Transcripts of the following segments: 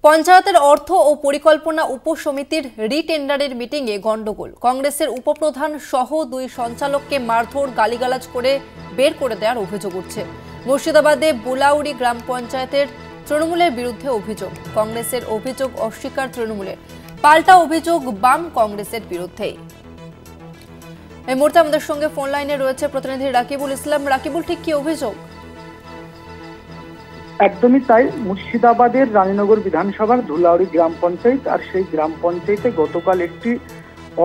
পঞ্চায়েতের অর্থ ও পরিকল্পনা উপসমিতির রিটেন্ডারের মিটিংয়ে গন্ডগোল। কংগ্রেসের উপপ্রধান সহ দুই সঞ্চালককে মারধর গালিগালাজ করে বের করে দেওয়ার অভিযোগ উঠছে। মুর্শিদাবাদে বুলাউড়ি গ্রাম পঞ্চায়েতের তৃণমূলের বিরুদ্ধে অভিযোগ। কংগ্রেসের অভিযোগ অস্বীকার তৃণমূলের, পাল্টা অভিযোগ বাম কংগ্রেসের বিরুদ্ধেই। এই মুহূর্তে আমাদের সঙ্গে ফোন লাইনে রয়েছে প্রতিনিধি রাকিবুল ইসলাম। রাকিবুল, ঠিক কি অভিযোগ? একদমই তাই। মুর্শিদাবাদের রানীনগর বিধানসভার ধুলাউড়ি গ্রাম পঞ্চায়েত, আর সেই গ্রাম পঞ্চায়েতে গতকাল একটি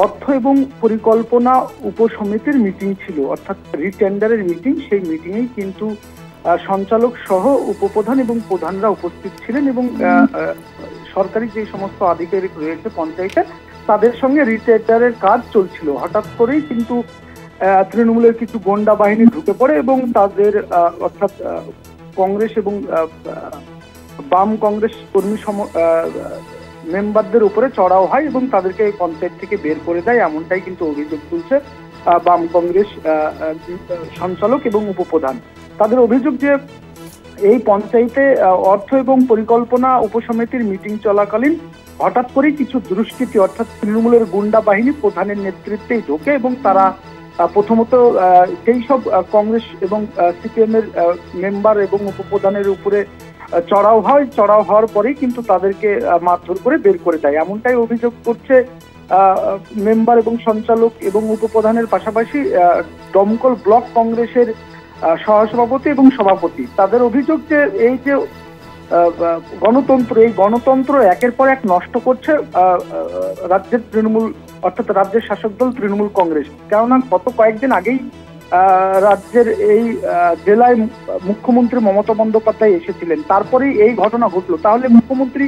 অর্থ এবং পরিকল্পনা উপসমিতির মিটিং ছিল, অর্থাৎ রিটেন্ডারের মিটিং। সেই মিটিংয়েই কিন্তু সঞ্চালক সহ উপপ্রধান এবং প্রধানরা উপস্থিত ছিলেন এবং সরকারি যে সমস্ত আধিকারিক রয়েছে পঞ্চায়েতে তাদের সঙ্গে রিটেন্ডারের কাজ চলছিল। হঠাৎ করেই কিন্তু তৃণমূলের কিছু গোন্ডা বাহিনী ঢুকে পড়ে এবং তাদের অর্থাৎ কংগ্রেস এবং বাম কংগ্রেস কর্মী মেম্বারদের উপরে চড়াও হয় এবং তাদেরকে পঞ্চায়েত থেকে বের করে দেয়, এমনটাই কিন্তু অভিযোগ তুলছে বাম কংগ্রেস সঞ্চালক এবং উপপ্রধান। তাদের অভিযোগ যে এই পঞ্চায়েতে অর্থ এবং পরিকল্পনা উপসমিতির মিটিং চলাকালীন হঠাৎ করেই কিছু দুষ্কৃতী অর্থাৎ তৃণমূলের গুন্ডা বাহিনী প্রধানের নেতৃত্বেই ঢোকে এবং তারা প্রথমত সেই সব কংগ্রেস এবং সিপিএম এর মেম্বার এবং উপপ্রধানের উপরে চড়াও হওয়ার পরেই কিন্তু তাদেরকে মারধর করে বের করে দেয়, এমনটাই অভিযোগ করছে মেম্বার এবং সঞ্চালক এবং উপপ্রধানের পাশাপাশি দমকল ব্লক কংগ্রেসের সহসভাপতি এবং সভাপতি। তাদের অভিযোগ যে এই যে গণতন্ত্র একের পর এক নষ্ট করছে রাজ্যের তৃণমূল অর্থাৎ রাজ্যের শাসক দল তৃণমূল কংগ্রেস। কেননা গত কয়েকদিন আগেই রাজ্যের এই জেলায় মুখ্যমন্ত্রী মমতা বন্দ্যোপাধ্যায় এসেছিলেন, তারপরেই এই ঘটনা ঘটলো। তাহলে মুখ্যমন্ত্রী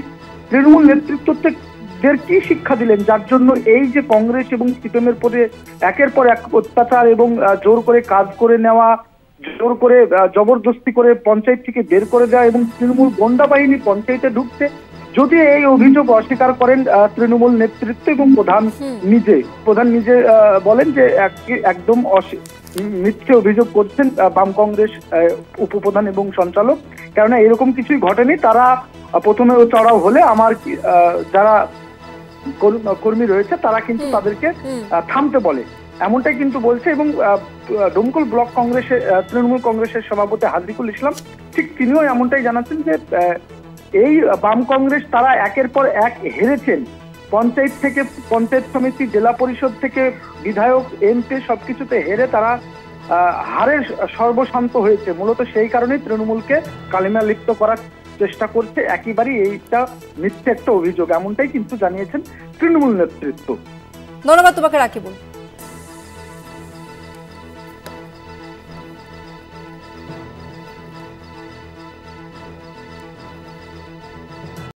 তৃণমূল নেতৃত্বদের কি শিক্ষা দিলেন, যার জন্য এই যে কংগ্রেস এবং সিপিএম এর পরে একের পর এক অত্যাচার এবং জোর করে কাজ করে নেওয়া, জোর করে জবরদস্তি করে পঞ্চায়েত থেকে বের করে দেওয়া এবং তৃণমূল গোন্ডা বাহিনী পঞ্চায়েতে ঢুকতে, যদি এই অভিযোগ অস্বীকার করেন তৃণমূল নেতৃত্ব এবং প্রধান নিজে বলেন যে একদম মিথ্যে অভিযোগ করছেন বাম কংগ্রেস উপপ্রধান এবং সঞ্চালক, কেননা এরকম কিছুই ঘটেনি। তারা প্রথমে চড়াও হলে আমার যারা কর্মী রয়েছে তারা কিন্তু তাদেরকে থামতে বলে, এমনটাই কিন্তু বলছে। এবং দমকল ব্লক কংগ্রেসের তৃণমূল কংগ্রেসের সভাপতি হাজরিকুল ইসলাম ঠিক তিনিও এমনটাই জানাচ্ছেন যে এই বাম কংগ্রেস তারা একের পর এক হেরেছেন, পঞ্চায়েত থেকে পঞ্চায়েত সমিতি, জেলা পরিষদ থেকে বিধায়ক, এমপি সবকিছুতে হেরে তারা হারের সর্বশান্ত হয়েছে। মূলত সেই কারণেই তৃণমূলকে কালিমা লিপ্ত করার চেষ্টা করছে, একেবারেই এইটা মিথ্যে একটা অভিযোগ, এমনটাই কিন্তু জানিয়েছেন তৃণমূল নেতৃত্ব। ধন্যবাদ তোমাকে রাকিবুল।